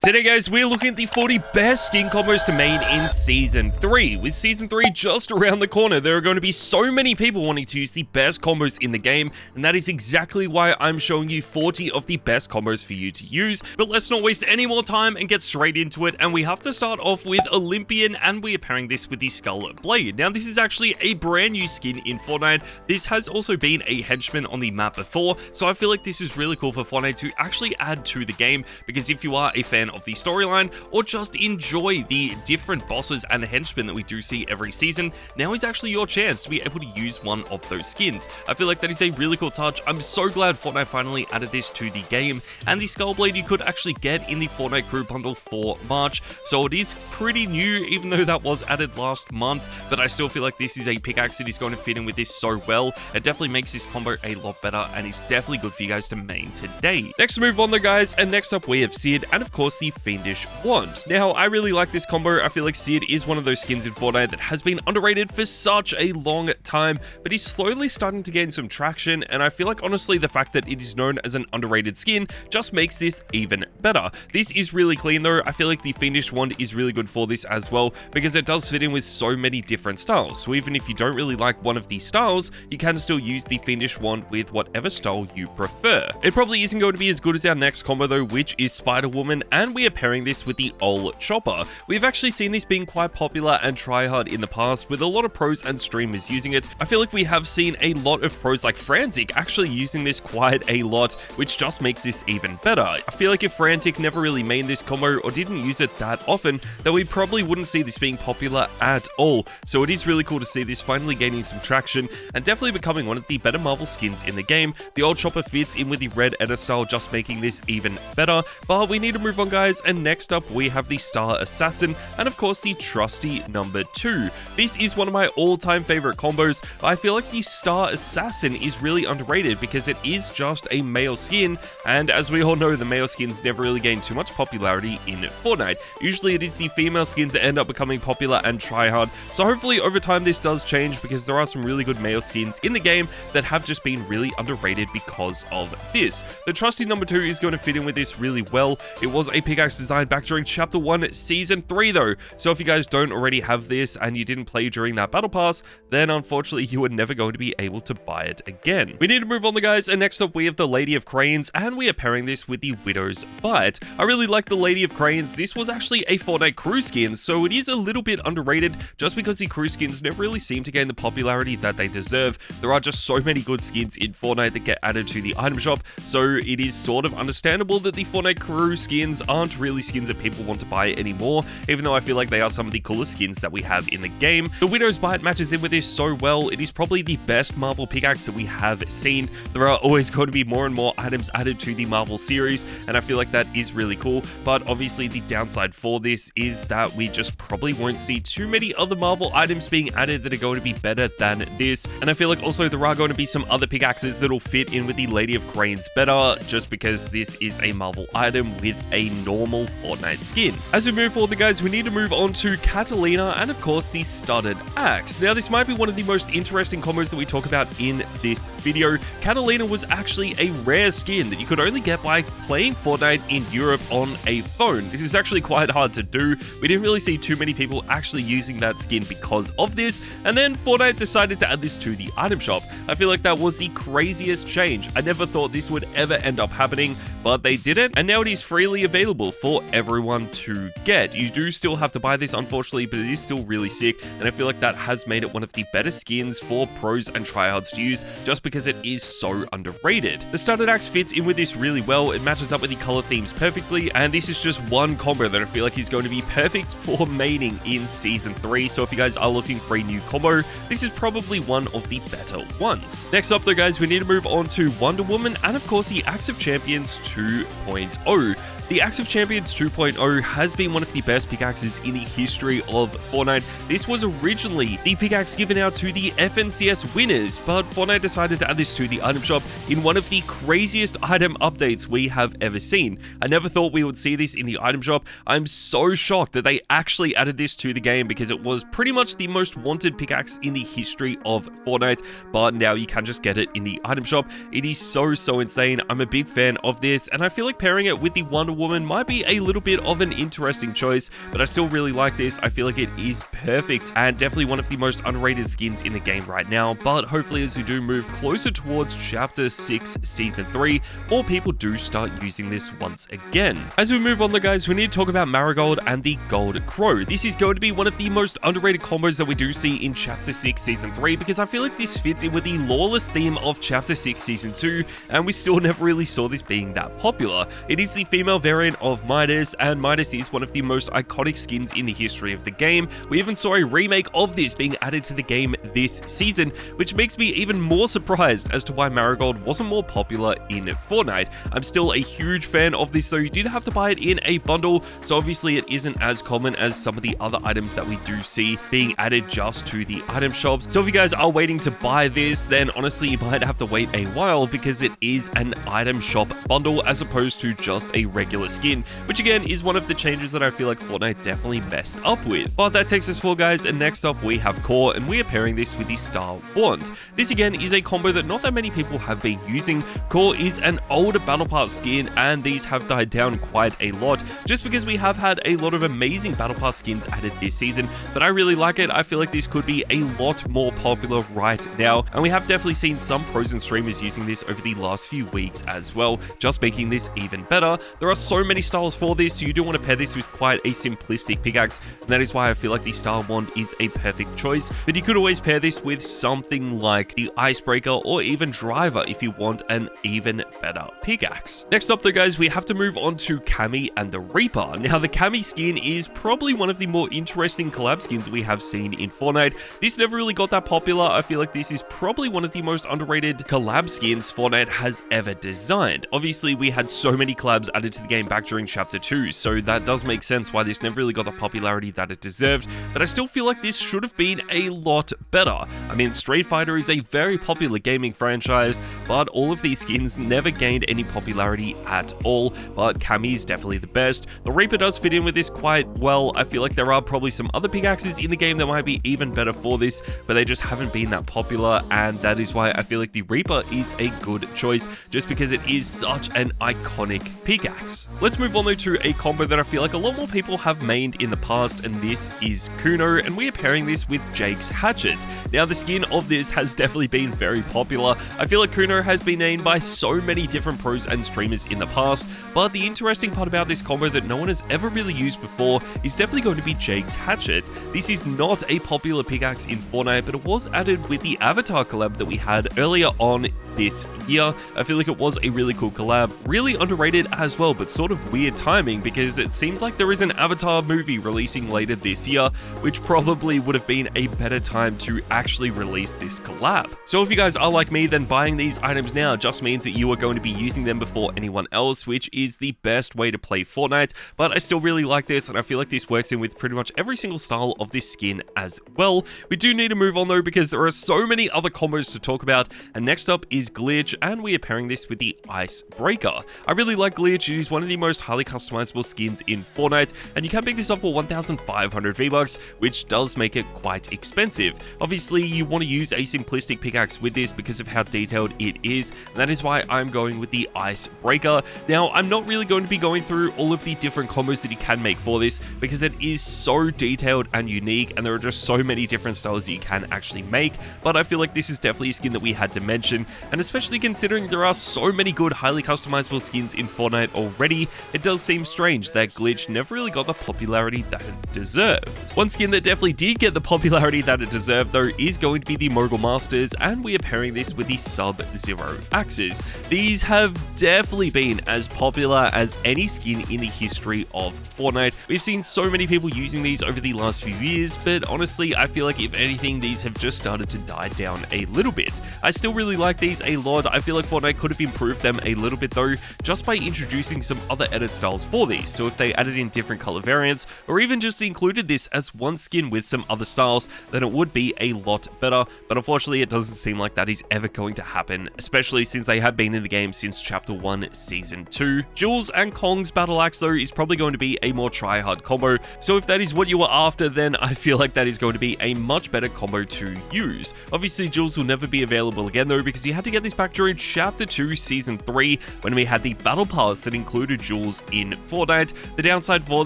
Today guys, we're looking at the 40 best skin combos to main in Season 3. With Season 3 just around the corner, there are going to be so many people wanting to use the best combos in the game, and that is exactly why I'm showing you 40 of the best combos for you to use. But let's not waste any more time and get straight into it, and we have to start off with Olympian, and we are pairing this with the Skull Blade. Now this is actually a brand new skin in Fortnite. This has also been a henchman on the map before, so I feel like this is really cool for Fortnite to actually add to the game, because if you are a fan of the storyline or just enjoy the different bosses and henchmen that we do see every season, now is actually your chance to be able to use one of those skins. I feel like that is a really cool touch. I'm so glad Fortnite finally added this to the game, and the Skull Blade you could actually get in the Fortnite crew bundle for March, so it is pretty new even though that was added last month, but I still feel like this is a pickaxe that is going to fit in with this so well. It definitely makes this combo a lot better and is definitely good for you guys to main today. Next move on though guys, and next up we have Sid and of course the Fiendish Wand. Now, I really like this combo. I feel like Sid is one of those skins in Fortnite that has been underrated for such a long time, but he's slowly starting to gain some traction, and I feel like honestly the fact that it is known as an underrated skin just makes this even better. This is really clean though. I feel like the Fiendish Wand is really good for this as well, because it does fit in with so many different styles. So even if you don't really like one of these styles, you can still use the Fiendish Wand with whatever style you prefer. It probably isn't going to be as good as our next combo though, which is Spider-Woman, and we are pairing this with the Ol Chopper. We've actually seen this being quite popular and tryhard in the past, with a lot of pros and streamers using it. I feel like we have seen a lot of pros like Frantic actually using this quite a lot, which just makes this even better. I feel like if Frantic never really mained this combo or didn't use it that often, then we probably wouldn't see this being popular at all. So it is really cool to see this finally gaining some traction and definitely becoming one of the better Marvel skins in the game. The Ol Chopper fits in with the red edit style, just making this even better. But we need to move on guys, and next up we have the Star Assassin and of course the trusty number 2. This is one of my all-time favorite combos. I feel like the Star Assassin is really underrated because it is just a male skin, and as we all know, the male skins never really gain too much popularity in Fortnite. Usually it is the female skins that end up becoming popular and tryhard, so hopefully over time this does change, because there are some really good male skins in the game that have just been really underrated because of this. The trusty number 2 is going to fit in with this really well. It was a pickaxe designed back during Chapter 1 Season 3 though, so if you guys don't already have this and you didn't play during that battle pass, then unfortunately you are never going to be able to buy it again. We need to move on the guys, and next up we have the Lady of Cranes, and we are pairing this with the Widow's Bite. I really like the Lady of Cranes. This was actually a Fortnite crew skin, so it is a little bit underrated just because the crew skins never really seem to gain the popularity that they deserve. There are just so many good skins in Fortnite that get added to the item shop, so it is sort of understandable that the Fortnite crew skins aren't really skins that people want to buy anymore, even though I feel like they are some of the coolest skins that we have in the game. The Widow's Bite matches in with this so well. It is probably the best Marvel pickaxe that we have seen. There are always going to be more and more items added to the Marvel series, and I feel like that is really cool, but obviously the downside for this is that we just probably won't see too many other Marvel items being added that are going to be better than this, and I feel like also there are going to be some other pickaxes that'll fit in with the Lady of Cranes better, just because this is a Marvel item with a normal Fortnite skin. As we move forward guys, we need to move on to Catalina and of course the Studded Axe. Now this might be one of the most interesting combos that we talk about in this video. Catalina was actually a rare skin that you could only get by playing Fortnite in Europe on a phone. This is actually quite hard to do. We didn't really see too many people actually using that skin because of this, and then Fortnite decided to add this to the item shop. I feel like that was the craziest change. I never thought this would ever end up happening, but they did it, and now it is freely available for everyone to get. You do still have to buy this unfortunately, but it is still really sick, and I feel like that has made it one of the better skins for pros and tryhards to use just because it is so underrated. The Studded Axe fits in with this really well. It matches up with the color themes perfectly, and this is just one combo that I feel like is going to be perfect for maining in Season 3, so if you guys are looking for a new combo, this is probably one of the better ones. Next up though guys, we need to move on to Wonder Woman and of course the Axe of Champions 2.0. The Axe of Champions 2.0 has been one of the best pickaxes in the history of Fortnite. This was originally the pickaxe given out to the FNCS winners, but Fortnite decided to add this to the item shop in one of the craziest item updates we have ever seen. I never thought we would see this in the item shop. I'm so shocked that they actually added this to the game because it was pretty much the most wanted pickaxe in the history of Fortnite, but now you can just get it in the item shop. It is so insane. I'm a big fan of this, and I feel like pairing it with the Wonder Catwoman might be a little bit of an interesting choice, but I still really like this. I feel like it is perfect and definitely one of the most underrated skins in the game right now, but hopefully as we do move closer towards Chapter 6 Season 3, more people do start using this once again. As we move on though guys, we need to talk about Marigold and the Gold Crow. This is going to be one of the most underrated combos that we do see in Chapter 6 Season 3 because I feel like this fits in with the lawless theme of Chapter 6 Season 2, and we still never really saw this being that popular. It is the female variant of Midas, and Midas is one of the most iconic skins in the history of the game. We even saw a remake of this being added to the game this season, which makes me even more surprised as to why Marigold wasn't more popular in Fortnite. I'm still a huge fan of this, though. You did have to buy it in a bundle, so obviously it isn't as common as some of the other items that we do see being added just to the item shops. So if you guys are waiting to buy this, then honestly you might have to wait a while because it is an item shop bundle as opposed to just a regular skin, which again is one of the changes that I feel like Fortnite definitely messed up with. But that takes us forward guys, and next up we have Core, and we are pairing this with the Star Wand. This again is a combo that not that many people have been using. Core is an older battle pass skin, and these have died down quite a lot just because we have had a lot of amazing battle pass skins added this season, but I really like it. I feel like this could be a lot more popular right now, and we have definitely seen some pros and streamers using this over the last few weeks as well, just making this even better. There are so many styles for this, so you do want to pair this with quite a simplistic pickaxe, and that is why I feel like the Star Wand is a perfect choice, but you could always pair this with something like the Icebreaker or even Driver if you want an even better pickaxe. Next up though guys, we have to move on to Cammy and the Reaper. Now the Cammy skin is probably one of the more interesting collab skins we have seen in Fortnite. This never really got that popular. I feel like this is probably one of the most underrated collab skins Fortnite has ever designed. Obviously we had so many collabs added to the game back during Chapter 2, so that does make sense why this never really got the popularity that it deserved, but I still feel like this should have been a lot better. I mean, Street Fighter is a very popular gaming franchise, but all of these skins never gained any popularity at all, but Cammy is definitely the best. The Reaper does fit in with this quite well. I feel like there are probably some other pickaxes in the game that might be even better for this, but they just haven't been that popular, and that is why I feel like the Reaper is a good choice, just because it is such an iconic pickaxe. Let's move on though to a combo that I feel like a lot more people have mained in the past, and this is Kuno, and we are pairing this with Jake's Hatchet. Now the skin of this has definitely been very popular. I feel like Kuno has been named by so many different pros and streamers in the past, but the interesting part about this combo that no one has ever really used before is definitely going to be Jake's Hatchet. This is not a popular pickaxe in Fortnite, but it was added with the Avatar collab that we had earlier on this year. I feel like it was a really cool collab, really underrated as well, but sort of weird timing because it seems like there is an Avatar movie releasing later this year, which probably would have been a better time to actually release this collab. So if you guys are like me, then buying these items now just means that you are going to be using them before anyone else, which is the best way to play Fortnite, but I still really like this, and I feel like this works in with pretty much every single style of this skin as well. We do need to move on though because there are so many other combos to talk about, and next up is Glitch, and we are pairing this with the Icebreaker. I really like Glitch. It is one of the most highly customizable skins in Fortnite, and you can pick this up for 1,500 V-Bucks, which does make it quite expensive. Obviously, you want to use a simplistic pickaxe with this because of how detailed it is, and that is why I'm going with the Icebreaker. Now, I'm not really going to be going through all of the different combos that you can make for this because it is so detailed and unique, and there are just so many different styles that you can actually make, but I feel like this is definitely a skin that we had to mention, and especially considering there are so many good highly customizable skins in Fortnite already, it does seem strange that Glitch never really got the popularity that it deserved. One skin that definitely did get the popularity that it deserved though is going to be the Mogul Masters, and we are pairing this with the Sub-zero axes. These have definitely been as popular as any skin in the history of Fortnite. We've seen so many people using these over the last few years, but honestly I feel like if anything these have just started to die down a little bit. I still really like these a lot. I feel like Fortnite could have improved them a little bit though, just by introducing some other edit styles for these. So if they added in different color variants, or even just included this as one skin with some other styles, then it would be a lot better. But unfortunately, it doesn't seem like that is ever going to happen, especially since they have been in the game since Chapter 1, Season 2. Jules and Kong's Battle Axe though is probably going to be a more try-hard combo, so if that is what you were after, then I feel like that is going to be a much better combo to use. Obviously, Jules will never be available again though, because you had to to get this back during Chapter 2, Season 3, when we had the Battle Pass that included Jules in Fortnite. The downside for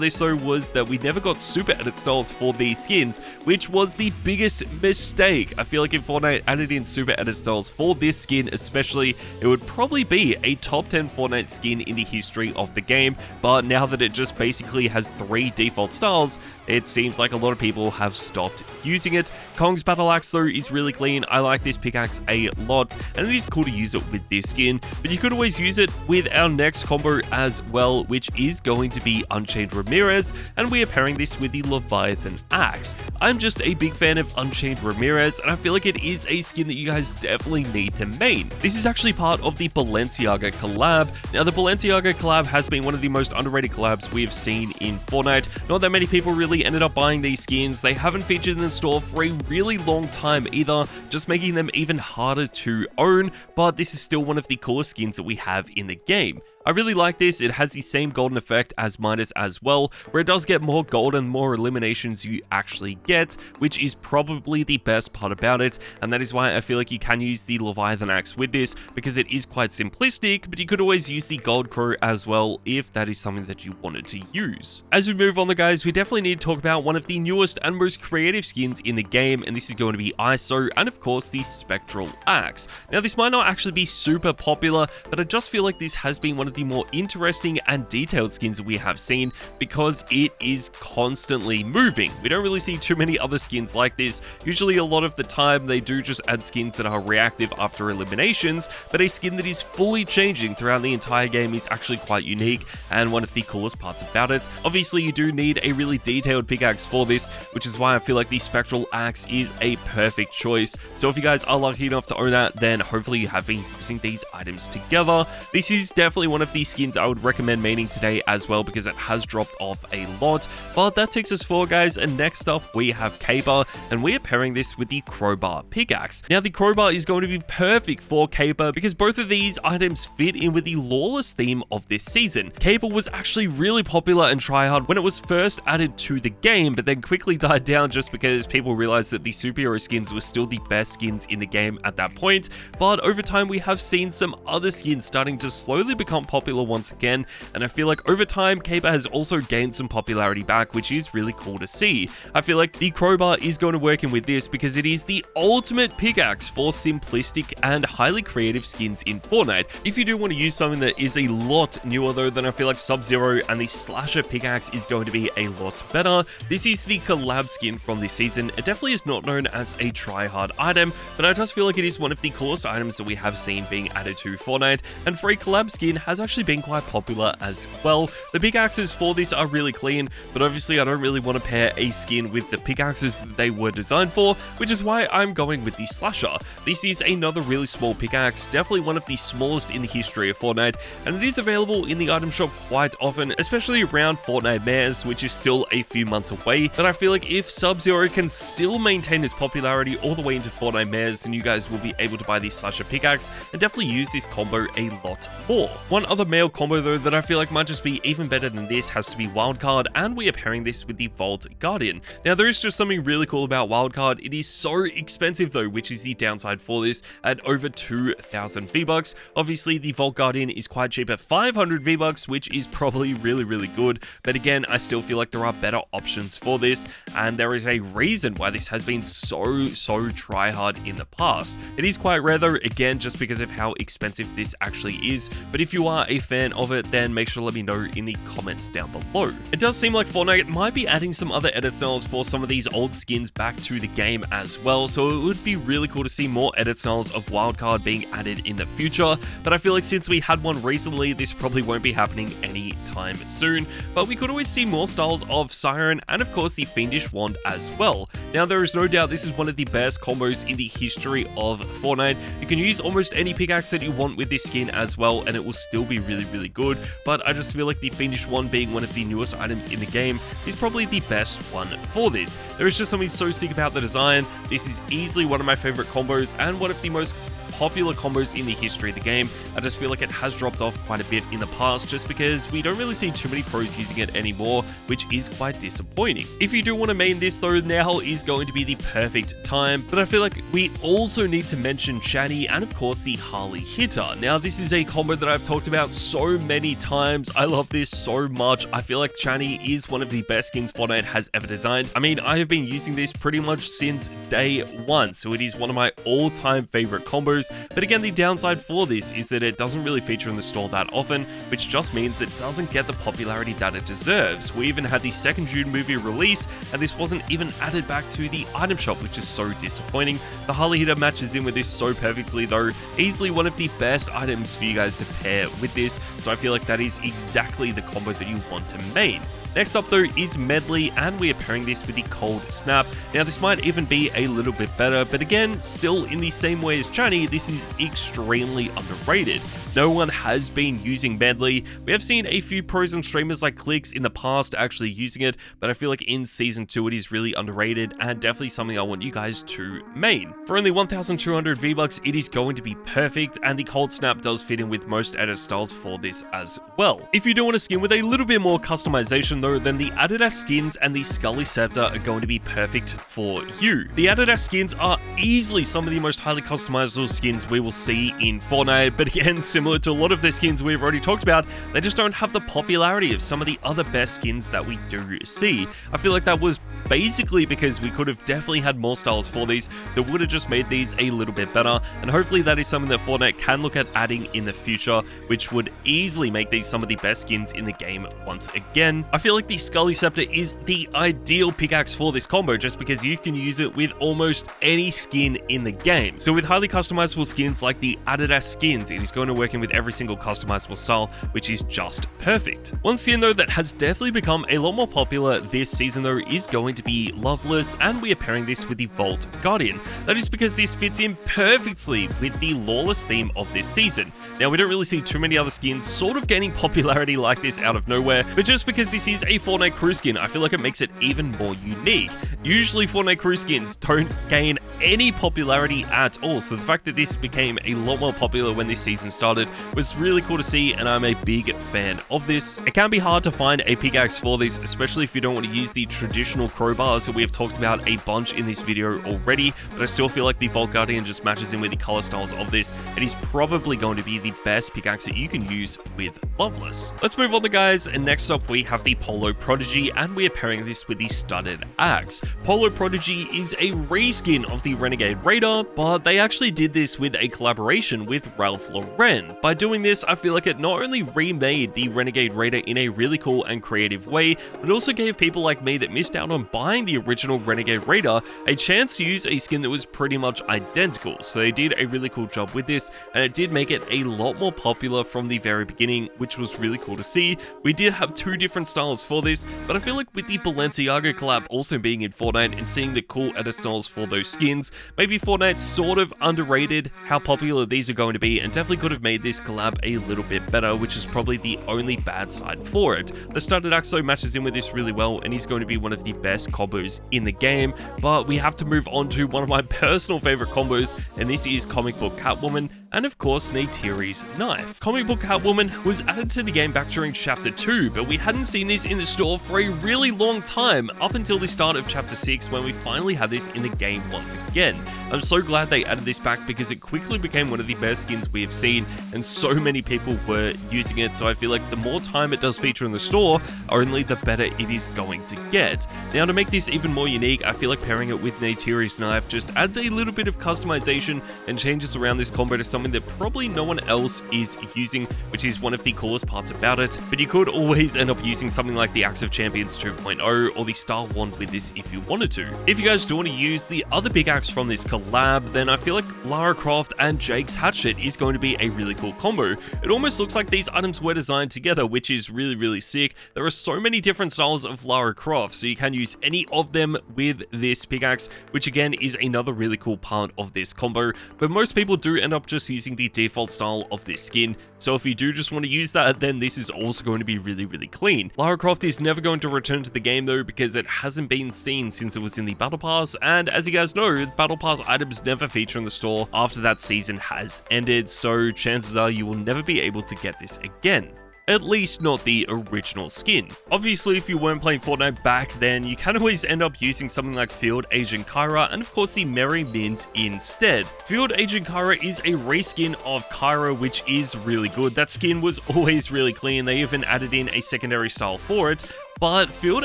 this, though, was that we never got super edit styles for these skins, which was the biggest mistake. I feel like if Fortnite added in super edit styles for this skin especially, it would probably be a top 10 Fortnite skin in the history of the game, but now that it just basically has 3 default styles, it seems like a lot of people have stopped using it. Kong's Battle Axe, though, is really clean. I like this pickaxe a lot, and it is cool to use it with this skin, but you could always use it with our next combo as well, which is going to be Unchained Ramirez, and we are pairing this with the Leviathan Axe. I'm just a big fan of Unchained Ramirez, and I feel like it is a skin that you guys definitely need to main. This is actually part of the Balenciaga collab. Now, the Balenciaga collab has been one of the most underrated collabs we have seen in Fortnite. Not that many people really ended up buying these skins. They haven't featured in the store for a really long time either, just making them even harder to own, but this is still one of the coolest skins that we have in the game. I really like this. It has the same golden effect as Midas as well, where it does get more gold and more eliminations you actually get, which is probably the best part about it, and that is why I feel like you can use the Leviathan Axe with this, because it is quite simplistic, but you could always use the Gold Crow as well if that is something that you wanted to use. As we move on, guys, we definitely need to talk about one of the newest and most creative skins in the game, and this is going to be ISO, and of course the Spectral Axe. Now, this might not actually be super popular, but I just feel like this has been one of the more interesting and detailed skins that we have seen, because it is constantly moving. We don't really see too many other skins like this. Usually a lot of the time they do just add skins that are reactive after eliminations, but a skin that is fully changing throughout the entire game is actually quite unique and one of the coolest parts about it. Obviously you do need a really detailed pickaxe for this, which is why I feel like the Spectral Axe is a perfect choice. So if you guys are lucky enough to own that, then hopefully you have been using these items together. This is definitely one of the skins I would recommend maining today as well, because it has dropped off a lot. But that takes us forward, guys, and next up we have Caper, and we are pairing this with the Crowbar Pickaxe. Now, the Crowbar is going to be perfect for Caper because both of these items fit in with the lawless theme of this season. Caper was actually really popular and tryhard when it was first added to the game, but then quickly died down just because people realized that the superhero skins were still the best skins in the game at that point. But over time we have seen some other skins starting to slowly become popular once again, and I feel like over time Caper has also gained some popularity back, which is really cool to see. I feel like the Crowbar is going to work in with this because it is the ultimate pickaxe for simplistic and highly creative skins in Fortnite. If you do want to use something that is a lot newer though, then I feel like Sub-Zero and the Slasher Pickaxe is going to be a lot better. This is the collab skin from this season. It definitely is not known as a try-hard item, but I just feel like it is one of the coolest items that we have seen being added to Fortnite, and for a collab skin has actually been quite popular as well. The pickaxes for this are really clean, but obviously I don't really want to pair a skin with the pickaxes that they were designed for, which is why I'm going with the Slasher. This is another really small pickaxe, definitely one of the smallest in the history of Fortnite, and it is available in the item shop quite often, especially around Fortnite Mares, which is still a few months away. But I feel like if Sub-Zero can still maintain its popularity all the way into Fortnite Mares, then you guys will be able to buy the Slasher Pickaxe and definitely use this combo a lot more. One other male combo though that I feel like might just be even better than this has to be Wildcard, and we are pairing this with the Vault Guardian. Now, there is just something really cool about Wildcard. It is so expensive though, which is the downside for this, at over 2,000 V-Bucks. Obviously the Vault Guardian is quite cheap at 500 V-Bucks, which is probably really good, but again I still feel like there are better options for this, and there is a reason why this has been so try hard in the past. It is quite rare though, again just because of how expensive this actually is, but if you are a fan of it, then make sure to let me know in the comments down below. It does seem like Fortnite might be adding some other edit styles for some of these old skins back to the game as well, so it would be really cool to see more edit styles of Wildcard being added in the future, but I feel like since we had one recently, this probably won't be happening anytime soon. But we could always see more styles of Siren and of course the Fiendish Wand as well. Now, there is no doubt this is one of the best combos in the history of Fortnite. You can use almost any pickaxe that you want with this skin as well, and it will still be really good, but I just feel like the Fiendish Wand, being one of the newest items in the game, is probably the best one for this. There is just something so sick about the design. This is easily one of my favorite combos and one of the most popular combos in the history of the game. I just feel like it has dropped off quite a bit in the past just because we don't really see too many pros using it anymore, which is quite disappointing. If you do want to main this though, now is going to be the perfect time, but I feel like we also need to mention Chani and of course the Harley hitter. Now this is a combo that I've talked about so many times. I love this so much. I feel like Chani is one of the best skins Fortnite has ever designed. I mean, I have been using this pretty much since day one, so it is one of my all-time favorite combos. But again, the downside for this is that it doesn't really feature in the store that often, which just means it doesn't get the popularity that it deserves. We even had the second June movie release, and this wasn't even added back to the item shop, which is so disappointing. The Harley hitter matches in with this so perfectly though. Easily one of the best items for you guys to pair with this, so I feel like that is exactly the combo that you want to main. Next up though is Medley, and we are pairing this with the Cold Snap. Now this might even be a little bit better, but again, still in the same way as Chani, this is extremely underrated. No one has been using Medley. We have seen a few pros and streamers like Clicks in the past actually using it, but I feel like in Season 2 it is really underrated and definitely something I want you guys to main. For only 1,200 V-Bucks, it is going to be perfect, and the Cold Snap does fit in with most edit styles for this as well. If you do want a skin with a little bit more customization though, then the Adidas skins and the Scully Scepter are going to be perfect for you. The Adidas skins are easily some of the most highly customizable skins we will see in Fortnite, but again, similar to a lot of the skins we've already talked about, they just don't have the popularity of some of the other best skins that we do see. I feel like that was basically because we could have definitely had more styles for these that would have just made these a little bit better, and hopefully that is something that Fortnite can look at adding in the future, which would easily make these some of the best skins in the game once again. I feel like the Scully Scepter is the ideal pickaxe for this combo just because you can use it with almost any skin in the game. So with highly customizable skins like the Adidas skins, it is going to work in with every single customizable style, which is just perfect. One skin though that has definitely become a lot more popular this season though is going to be Loveless, and we are pairing this with the Vault Guardian. That is because this fits in perfectly with the lawless theme of this season. Now we don't really see too many other skins sort of gaining popularity like this out of nowhere, but just because this is a Fortnite crew skin, I feel like it makes it even more unique. Usually Fortnite crew skins don't gain any popularity at all, so the fact that this became a lot more popular when this season started was really cool to see, and I'm a big fan of this. It can be hard to find a pickaxe for this, especially if you don't want to use the traditional crowbars that we have talked about a bunch in this video already, but I still feel like the Vault Guardian just matches in with the color styles of this. It is probably going to be the best pickaxe that you can use with Loveless. Let's move on to guys, and next up we have the Polo Prodigy, and we are pairing this with the Studded Axe. Polo Prodigy is a reskin of the Renegade Raider, but they actually did this with a collaboration with Ralph Lauren. By doing this, I feel like it not only remade the Renegade Raider in a really cool and creative way, but also gave people like me that missed out on buying the original Renegade Raider a chance to use a skin that was pretty much identical. So they did a really cool job with this, and it did make it a lot more popular from the very beginning, which was really cool to see. We did have two different styles for this, but I feel like with the Balenciaga collab also being in Fortnite and seeing the cool edit styles for those skins, maybe Fortnite sort of underrated how popular these are going to be and definitely could have made this collab a little bit better, which is probably the only bad side for it. The Studded Axe matches in with this really well, and he's going to be one of the best combos in the game, but we have to move on to one of my personal favorite combos, and this is Comic Book Catwoman, and of course Neytiri's knife. Comic Book Catwoman was added to the game back during Chapter 2, but we hadn't seen this in the store for a really long time, up until the start of Chapter 6 when we finally had this in the game once again. I'm so glad they added this back because it quickly became one of the best skins we have seen, and so many people were using it, so I feel like the more time it does feature in the store, only the better it is going to get. Now to make this even more unique, I feel like pairing it with Neytiri's knife just adds a little bit of customization and changes around this combo to something that probably no one else is using, which is one of the coolest parts about it. But you could always end up using something like the Axe of Champions 2.0 or the Star Wand with this if you wanted to. If you guys do want to use the other big axe from this collab, then I feel like Lara Croft and Jake's hatchet is going to be a really cool combo. It almost looks like these items were designed together, which is really sick. There are so many different styles of Lara Croft, so you can use any of them with this pickaxe, which again is another really cool part of this combo. But most people do end up just just using the default style of this skin. So if you do just want to use that, then this is also going to be really, really clean. Lara Croft is never going to return to the game though, because it hasn't been seen since it was in the Battle Pass, and as you guys know, Battle Pass items never feature in the store after that season has ended, so chances are you will never be able to get this again. At least not the original skin. Obviously, if you weren't playing Fortnite back then, you can always end up using something like Field Agent Kyra and of course the Merry Mint instead. Field Agent Kyra is a reskin of Kyro, which is really good. That skin was always really clean. They even added in a secondary style for it. But Field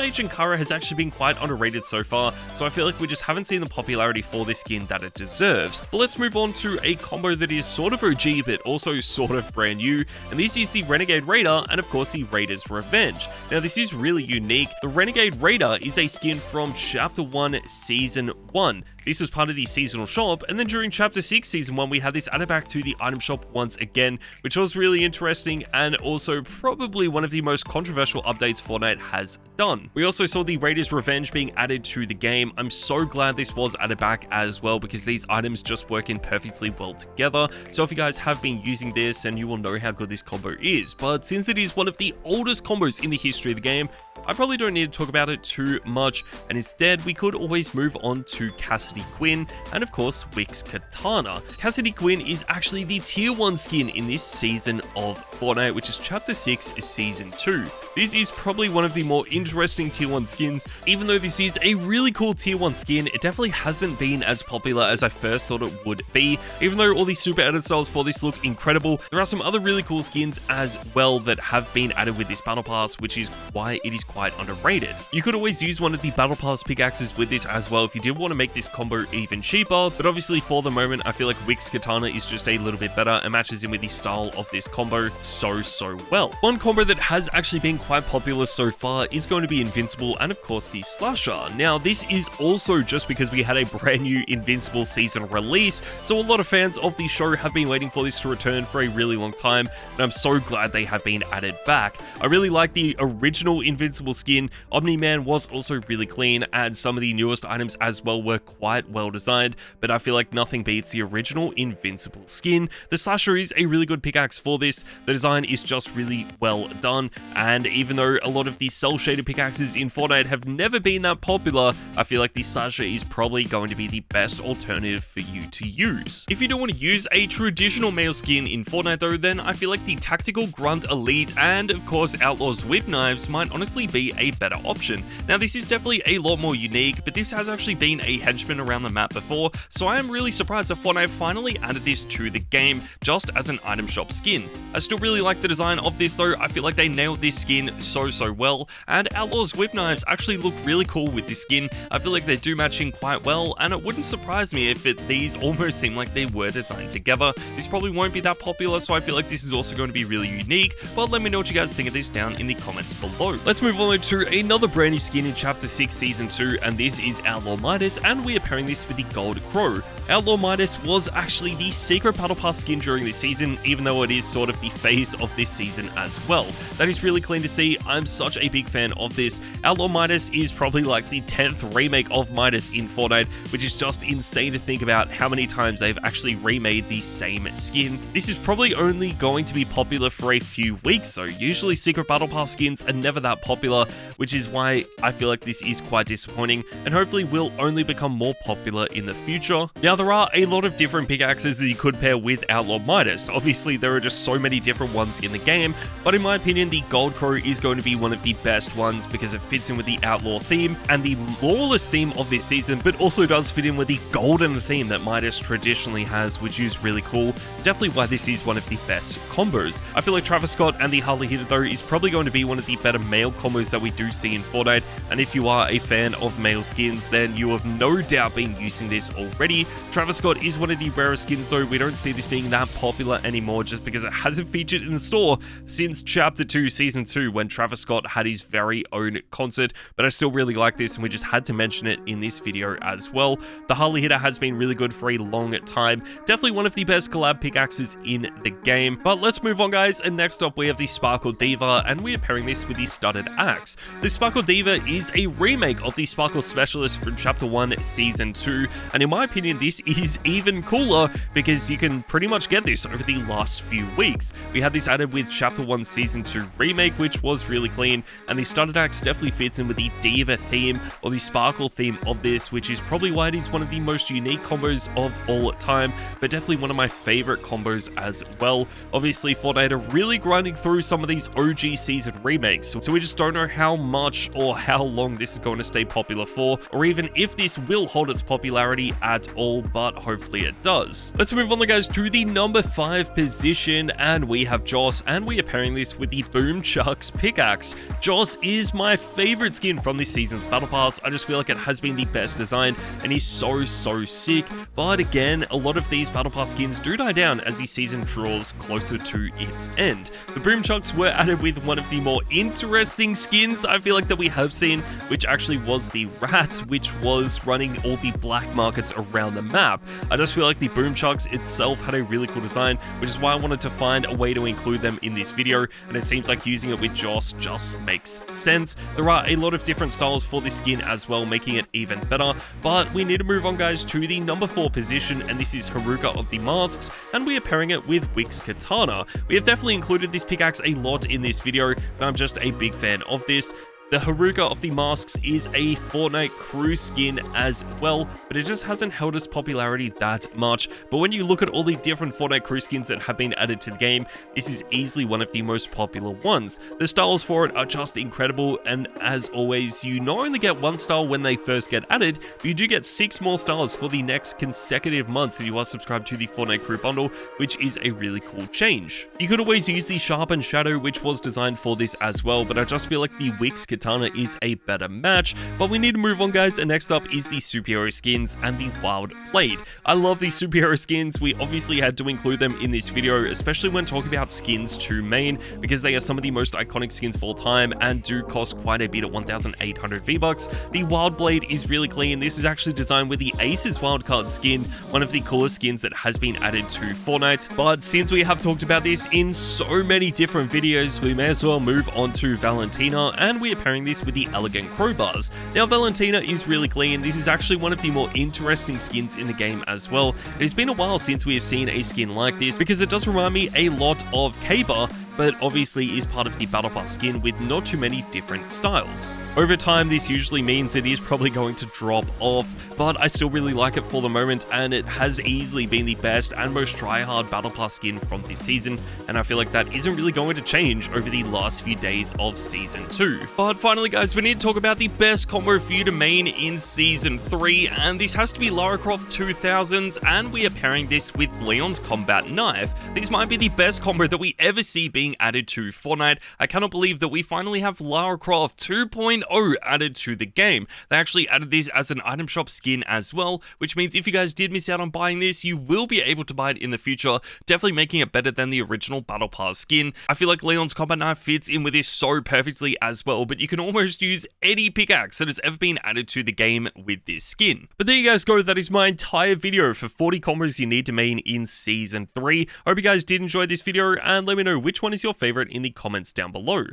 Agent Kyra has actually been quite underrated so far, so I feel like we just haven't seen the popularity for this skin that it deserves. But let's move on to a combo that is sort of OG, but also sort of brand new, and this is the Renegade Raider, and of course the Raider's Revenge. Now this is really unique. The Renegade Raider is a skin from Chapter 1, Season 1. This was part of the seasonal shop, and then during Chapter 6, Season 1, we had this added back to the item shop once again, which was really interesting, and also probably one of the most controversial updates Fortnite has done. We also saw the Raider's Revenge being added to the game. I'm so glad this was added back as well, because these items just work in perfectly well together. So if you guys have been using this, and you will know how good this combo is. But since it is one of the oldest combos in the history of the game, I probably don't need to talk about it too much, and instead we could always move on to Cassidy Quinn and of course Wix Katana. Cassidy Quinn is actually the tier 1 skin in this season of Fortnite, which is Chapter 6 Season 2. This is probably one of the more interesting tier 1 skins. Even though this is a really cool tier 1 skin, it definitely hasn't been as popular as I first thought it would be. Even though all these super edit styles for this look incredible, there are some other really cool skins as well that have been added with this Battle Pass, which is why it is quite underrated. You could always use one of the Battle Pass pickaxes with this as well if you did want to make this combo even cheaper, but obviously for the moment I feel like Wix Katana is just a little bit better and matches in with the style of this combo so well. One combo that has actually been quite popular so far is going to be Invincible and of course the Slasher. Now this is also just because we had a brand new Invincible season release, so a lot of fans of the show have been waiting for this to return for a really long time, and I'm so glad they have been added back. I really like the original Invincible skin. Omni-Man was also really clean, and some of the newest items as well were quite well designed, but I feel like nothing beats the original Invincible skin. The Slasher is a really good pickaxe for this. The design is just really well done, and even though a lot of the cel-shaded pickaxes in Fortnite have never been that popular, I feel like the Slasher is probably going to be the best alternative for you to use. If you don't want to use a traditional male skin in Fortnite though, then I feel like the Tactical Grunt Elite and of course Outlaws Whip Knives might honestly be a better option. Now this is definitely a lot more unique, but this has actually been a henchman around the map before, so I am really surprised that Fortnite finally added this to the game just as an item shop skin. I still really like the design of this though. I feel like they nailed this skin so well, and Outlaws Whip Knives actually look really cool with this skin. I feel like they do match in quite well, and it wouldn't surprise me if these almost seem like they were designed together. This probably won't be that popular, so I feel like this is also going to be really unique, but let me know what you guys think of this down in the comments below. Let's move on to another brand new skin in Chapter 6 Season 2, and this is Outlaw Midas, and we are pairing this with the Gold Crow. Outlaw Midas was actually the secret Battle Pass skin during this season, even though it is sort of the phase of this season as well. That is really clean to see. I'm such a big fan of this. Outlaw Midas is probably like the 10th remake of Midas in Fortnite, which is just insane to think about how many times they've actually remade the same skin. This is probably only going to be popular for a few weeks, so usually secret Battle Pass skins are never that popular, which is why I feel like this is quite disappointing, and hopefully will only become more popular in the future. Now there are a lot of different pickaxes that you could pair with Outlaw Midas. Obviously there are just so many different ones in the game, but in my opinion the Gold Crow is going to be one of the best ones because it fits in with the Outlaw theme and the Lawless theme of this season, but also does fit in with the golden theme that Midas traditionally has, which is really cool. Definitely why this is one of the best combos. I feel like Travis Scott and the Harley Hitter though is probably going to be one of the better male combos that we do see in Fortnite, and if you are a fan of male skins, then you have no doubt been using this already. Travis Scott is one of the rarest skins though. We don't see this being that popular anymore just because it hasn't featured in the store since Chapter 2 Season 2 when Travis Scott had his very own concert, but I still really like this and we just had to mention it in this video as well. The Harley Hitter has been really good for a long time. Definitely one of the best collab pickaxes in the game. But let's move on guys, and next up we have the Sparkle Diva, and we are pairing this with the Studded Axe. The Sparkle Diva is a remake of the Sparkle Specialist from Chapter 1 Season Season 2, and in my opinion, this is even cooler because you can pretty much get this over the last few weeks. We had this added with Chapter 1 Season 2 Remake, which was really clean, and the starter axe definitely fits in with the Diva theme, or the Sparkle theme of this, which is probably why it is one of the most unique combos of all time, but definitely one of my favorite combos as well. Obviously, Fortnite are really grinding through some of these OG season remakes, so we just don't know how much or how long this is going to stay popular for, or even if this will hold its popularity at all, but hopefully it does. Let's move on, guys, to the number 5 position, and we have Joss, and we are pairing this with the Boom Chucks pickaxe. Joss is my favorite skin from this season's Battle Pass. I just feel like it has been the best designed, and he's so sick, but again, a lot of these Battle Pass skins do die down as the season draws closer to its end. The Boom Chucks were added with one of the more interesting skins I feel like that we have seen, which actually was the Rat, which was running all the black markets around the map. I just feel like the Boom Chucks itself had a really cool design, which is why I wanted to find a way to include them in this video, and it seems like using it with Joss just makes sense. There are a lot of different styles for this skin as well, making it even better, but we need to move on, guys, to the number 4 position, and this is Haruka of the Masks, and we are pairing it with Wix Katana. We have definitely included this pickaxe a lot in this video, and I'm just a big fan of this. The Haruka of the Masks is a Fortnite crew skin as well, but it just hasn't held its popularity that much. But when you look at all the different Fortnite crew skins that have been added to the game, this is easily one of the most popular ones. The styles for it are just incredible, and as always, you not only get one style when they first get added, but you do get 6 more styles for the next consecutive months if you are subscribed to the Fortnite crew bundle, which is a really cool change. You could always use the Sharpened Shadow, which was designed for this as well, but I just feel like the Wix Katana is a better match. But we need to move on, guys, and next up is the superhero skins and the Wild Blade. I love these superhero skins. We obviously had to include them in this video, especially when talking about skins to main, because they are some of the most iconic skins of all time and do cost quite a bit at 1,800 V-Bucks. The Wild Blade is really clean. This is actually designed with the Aces wildcard skin, one of the coolest skins that has been added to Fortnite. But since we have talked about this in so many different videos, we may as well move on to Valentina, and we are pairing this with the Elegant Crowbars. Now, Valentina is really clean. This is actually one of the more interesting skins in the game as well. It's been a while since we have seen a skin like this, because it does remind me a lot of Kaper, but obviously is part of the Battle Pass skin with not too many different styles. Over time, this usually means it is probably going to drop off, but I still really like it for the moment, and it has easily been the best and most try-hard Battle Pass skin from this season, and I feel like that isn't really going to change over the last few days of Season 2. But finally, guys, we need to talk about the best combo for you to main in Season 3, and this has to be Lara Croft 2000s, and we are pairing this with Leon's Combat Knife. This might be the best combo that we ever see being added to Fortnite. I cannot believe that we finally have Lara Croft 2.0 added to the game. They actually added this as an item shop skin as well, which means if you guys did miss out on buying this, you will be able to buy it in the future, definitely making it better than the original Battle Pass skin. I feel like Leon's Combat Knife fits in with this so perfectly as well, but you can almost use any pickaxe that has ever been added to the game with this skin. But there you guys go, that is my entire video for 40 combos you need to main in Season 3. I hope you guys did enjoy this video, and let me know which one is your favorite in the comments down below.